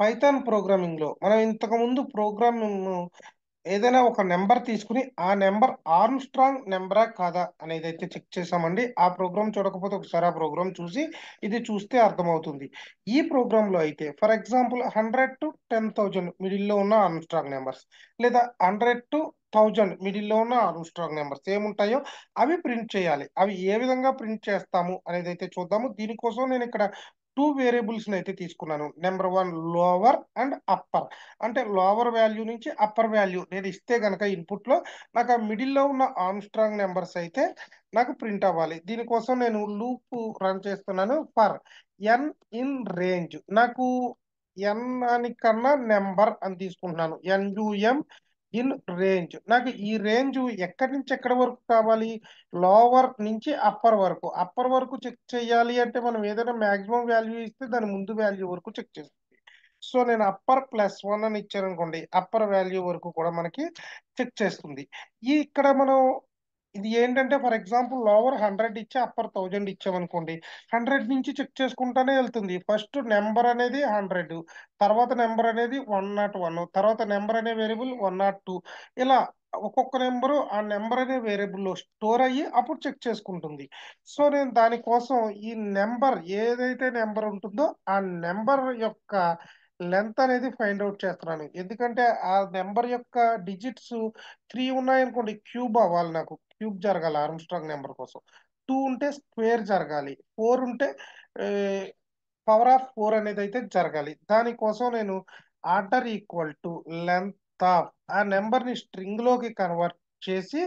Python ప్రోగ్రామింగ్‌లో మనం ఇంతకుముందు ఏదైనా ఒక నంబర్ తీసుకొని, ఆ నంబర్ ఆర్మ్‌స్ట్రాంగ్ నంబరా కాదా అనేదైతే చెక్ చేసామండి. ఆ ప్రోగ్రామ్ చూడకపోతే ఒకసారి ఆ ప్రోగ్రామ్ చూసి, ఇది చూస్తే అర్థమవుతుంది. ఈ ప్రోగ్రామ్‌లో అయితే ఫర్ ఎగ్జాంపుల్ 100-10,000 మిడిల్‌లో ఉన్న ఆర్మ్‌స్ట్రాంగ్ నంబర్స్, లేదా 100-1000 మిడిల్‌లో ఉన్న ఆర్మ్‌స్ట్రాంగ్ నంబర్స్ ఏముంటాయో అవి ప్రింట్ చేయాలి. అవి ఏ విధంగా ప్రింట్ చేస్తాము అనేదైతే చూద్దాము. దీనికోసం నేనిక్కడ 2 వేరియబుల్స్‌నైతే తీసుకున్నాను. Number 1 lower and upper. అంటే లోవర్ వాల్యూ నుంచి అప్పర్ వాల్యూ నేను ఇస్తే గనక ఇన్పుట్‌లో నాకు ఆ మిడిల్‌లో ఉన్న ఆర్మ్‌స్ట్రాంగ్ నంబర్స్ అయితే నాకు ప్రింట్ అవ్వాలి. దీనికోసం నేను లూప్ రన్ చేస్తున్నాను. ఫర్ ఎన్ ఇన్ రేంజ్ నాకు ఎన్ అని కన్నా నంబర్ అని తీసుకుంటున్నాను. NUM in range. నాకు ఈ రేంజ్ ఎక్కడి నుంచి ఎక్కడి వరకు కావాలి? లోవర్ నుంచి అప్పర్ వరకు. అప్పర్ వరకు చెక్ చేయాలి అంటే మనం ఏదైనా మాక్సిమం వాల్యూ ఇస్తే దాని ముందు వాల్యూ వరకు చెక్ చేస్తుంది. సో నేను అప్పర్ +1 అని ఇచ్చాననుకోండి, అప్పర్ వాల్యూ వరకు కూడా మనకి చెక్ చేస్తుంది. ఇక్కడ మనం ఇది ఏంటంటే ఫర్ ఎగ్జాంపుల్ లోవర్ 100 ఇచ్చి అప్పర్ 1000 ఇచ్చామనుకోండి, 100 నుంచి చెక్ చేసుకుంటానే వెళ్తుంది. ఫస్ట్ నంబర్ అనేది 100, తర్వాత నంబర్ అనేది 101, తర్వాత నంబర్ అనే వేరియబుల్ 102, ఇలా ఒక్కొక్క నంబరు ఆ నంబర్ అనే వేరియబుల్‌లో స్టోర్ అయ్యి అప్పుడు చెక్ చేసుకుంటుంది. సో నేను దానికోసం ఈ నంబర్ ఏదైతే నంబర్ ఉంటుందో ఆ నంబర్ యొక్క లెంత్ అనేది ఫైండ్ ఔట్ చేస్తున్నాను. ఎందుకంటే ఆ నంబర్ యొక్క డిజిట్స్ 3 ఉన్నాయనుకోండి, క్యూబ్ అవ్వాలి నాకు. క్యూబ్ జరగాలి ఆర్మ్‌స్ట్రాంగ్ నంబర్ కోసం. 2 ఉంటే స్క్వేర్ జరగాలి. 4 ఉంటే ఆహ్, పవర్ ఆఫ్ 4 అనేదైతే జరగాలి. దానికోసం నేను order equal to length of ఆ నంబర్‌ని స్ట్రింగ్‌లోకి కన్వర్ట్ చేసి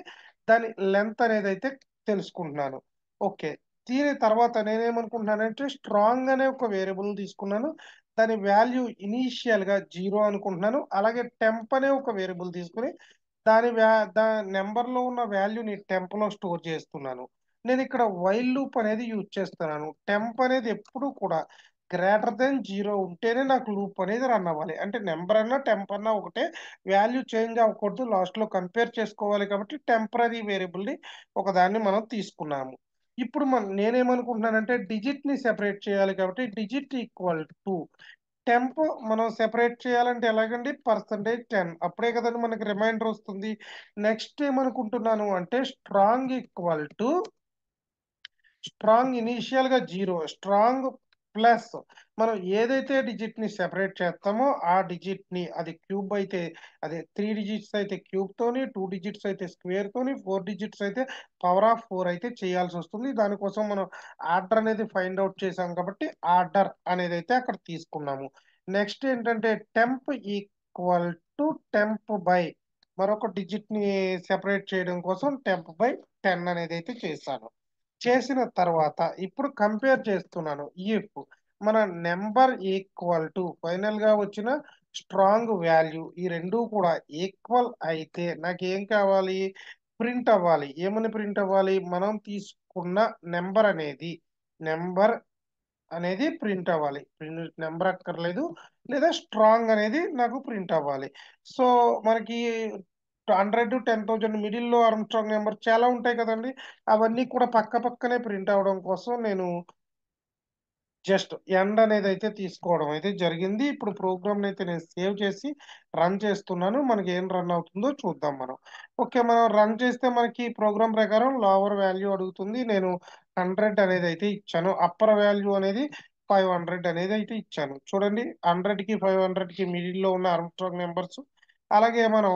దాని లెంత్ అనేదైతే తెలుసుకుంటున్నాను. ఓకే. దీని తర్వాత నేనేమనుకుంటున్నానంటే స్ట్రాంగ్ అనే ఒక వేరియబుల్‌ని తీసుకున్నాను. దాని వాల్యూ ఇనీషియల్‌గా 0 అనుకుంటున్నాను. అలాగే టెంప్ అనే ఒక వేరియబుల్ తీసుకొని దాని వ్యా దా నంబర్‌లో ఉన్న వాల్యూని టెంప్‌లో స్టోర్ చేస్తున్నాను. నేనిక్కడ వైల్ లూప్ అనేది యూజ్ చేస్తున్నాను. టెంప్ అనేది ఎప్పుడూ కూడా గ్రేటర్ థాన్ 0 ఉంటేనే నాకు లూప్ అనేది రన్ అవ్వాలి. అంటే నంబర్ అన్నా, టెంప్ అన్నా ఒకటే. వాల్యూ చేంజ్ అవ్వకూడదు. లాస్ట్‌లో కంపేర్ చేసుకోవాలి కాబట్టి టెంపరరీ వేరియబుల్‌ని ఒకదాన్ని మనం తీసుకున్నాము. ఇప్పుడు నేనేమనుకుంటున్నానంటే డిజిట్‌ని సెపరేట్ చేయాలి కాబట్టి డిజిట్ ఈక్వల్ టు టెంప్ మనం సెపరేట్ చేయాలంటే ఎలాగండి? %10 అప్పుడే కదండీ మనకి రిమైండర్ వస్తుంది. నెక్స్ట్ ఏమనుకుంటున్నాను అంటే స్ట్రాంగ్ ఇనీషియల్‌గా 0, స్ట్రాంగ్ ప్లస్ మనం ఏదైతే డిజిట్‌ని సెపరేట్ చేస్తామో ఆ డిజిట్‌ని అది క్యూబ్ అయితే అదే 3 డిజిట్స్ అయితే క్యూబ్‌తోని, 2 డిజిట్స్ అయితే స్క్వేర్‌తోని, 4 డిజిట్స్ అయితే పవర్ ఆఫ్ 4 అయితే చేయాల్సొస్తుంది. దానికోసం మనం ఆర్డర్ అనేది ఫైండ్ ఔట్ చేసాం కాబట్టి ఆర్డర్ అనేదైతే అక్కడ తీసుకున్నాము. నెక్స్ట్ ఏంటంటే temp equal to temp by మరొక డిజిట్‌ని సెపరేట్ చేయడం కోసం టెంప్ బై 10 అనేదైతే చేశాను. చేసిన తర్వాత ఇప్పుడు కంపేర్ చేస్తున్నాను. ఇఫ్ మన నంబర్ ఈక్వల్ టు ఫైనల్‌గా వచ్చిన స్ట్రాంగ్ వాల్యూ ఈ 2 కూడా ఈక్వల్ అయితే నాకేం కావాలి? ప్రింట్ అవ్వాలి. ఏమని ప్రింట్ అవ్వాలి? మనం తీసుకున్న నంబర్ అనేది ప్రింట్ అవ్వాలి. నంబర్ అక్కర్లేదు. లేదా స్ట్రాంగ్ అనేది నాకు ప్రింట్ అవ్వాలి. సో మనకి 100, 10,000 మిడిల్‌లో ఆర్మ్‌స్ట్రాంగ్ నంబర్ చాలా ఉంటాయి కదండీ! అవన్నీ కూడా పక్కనే ప్రింట్ అవ్వడం కోసం నేను జస్ట్ ఎండ్ అనేదైతే తీసుకోవడం అయితే జరిగింది. ఇప్పుడు ప్రోగ్రామ్‌నైతే నేను సేవ్ చేసి రన్ చేస్తున్నాను. మనకేం రన్ అవుతుందో చూద్దాం మనం. ఓకే. మనం రన్ చేస్తే మనకి ప్రోగ్రామ్ ప్రకారం లోవర్ వాల్యూ అడుగుతుంది. నేను 100 అనేదైతే ఇచ్చాను. అప్పర్ వాల్యూ అనేది 500 అనేదైతే ఇచ్చాను. చూడండి 100కి, 500కి మిడిల్‌లో ఉన్న ఆర్మ్‌స్ట్రాంగ్ నంబర్స్. అలాగే మనం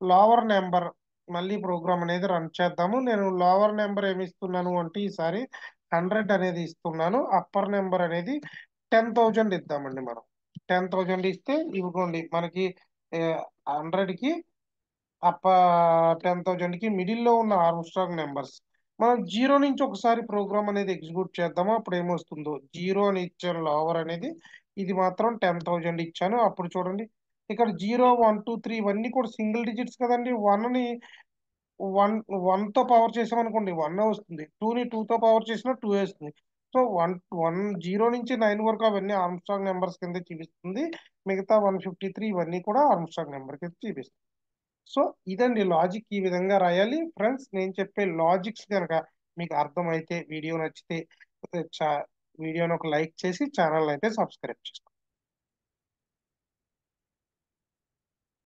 లోవర్ నంబర్ మళ్ళీ ప్రోగ్రామ్ అనేది రన్ చేద్దాము. నేను లోవర్ నంబర్ ఏమిస్తున్నాను అంటే ఈసారి 100 అనేది ఇస్తున్నాను. అప్పర్ నంబర్ అనేది 10,000 ఇద్దామండి మనం. 10,000 ఇస్తే ఇవిగోండి మనకి 100కి అప్ప 10,000కి మిడిల్‌లో ఉన్న ఆర్మ్‌స్ట్రాంగ్ నంబర్స్. మనం 0 నుంచి ఒకసారి ప్రోగ్రామ్ అనేది ఎగ్జిక్యూట్ చేద్దాము. అప్పుడు ఏమొస్తుందో 0 అని ఇచ్చాను లోవర్ అనేది. ఇది మాత్రం 10,000 ఇచ్చాను. అప్పుడు చూడండి ఇక్కడ 0, 1, 2, 3 ఇవన్నీ కూడా సింగిల్ డిజిట్స్ కదండీ! 1ని 1తో పవర్ చేసామనుకోండి 1 వస్తుంది. 2ని 2తో పవర్ చేసినా 2 వస్తుంది. సో, 0 నుంచి 9 వరకు అవన్నీ ఆర్మ్‌స్ట్రాంగ్ నంబర్స్ కింద చూపిస్తుంది. మిగతా 153 ఇవన్నీ కూడా ఆర్మ్‌స్ట్రాంగ్ నంబర్ కింద చూపిస్తుంది. సో, ఇదండి లాజిక్ ఈ విధంగా రాయాలి. ఫ్రెండ్స్ నేను చెప్పే లాజిక్స్ గనక మీకు అర్థమైతే వీడియో నచ్చితే చ వీడియోని ఒక లైక్ చేసి ఛానెల్‌నైతే సబ్స్క్రైబ్ చేసుకోండి.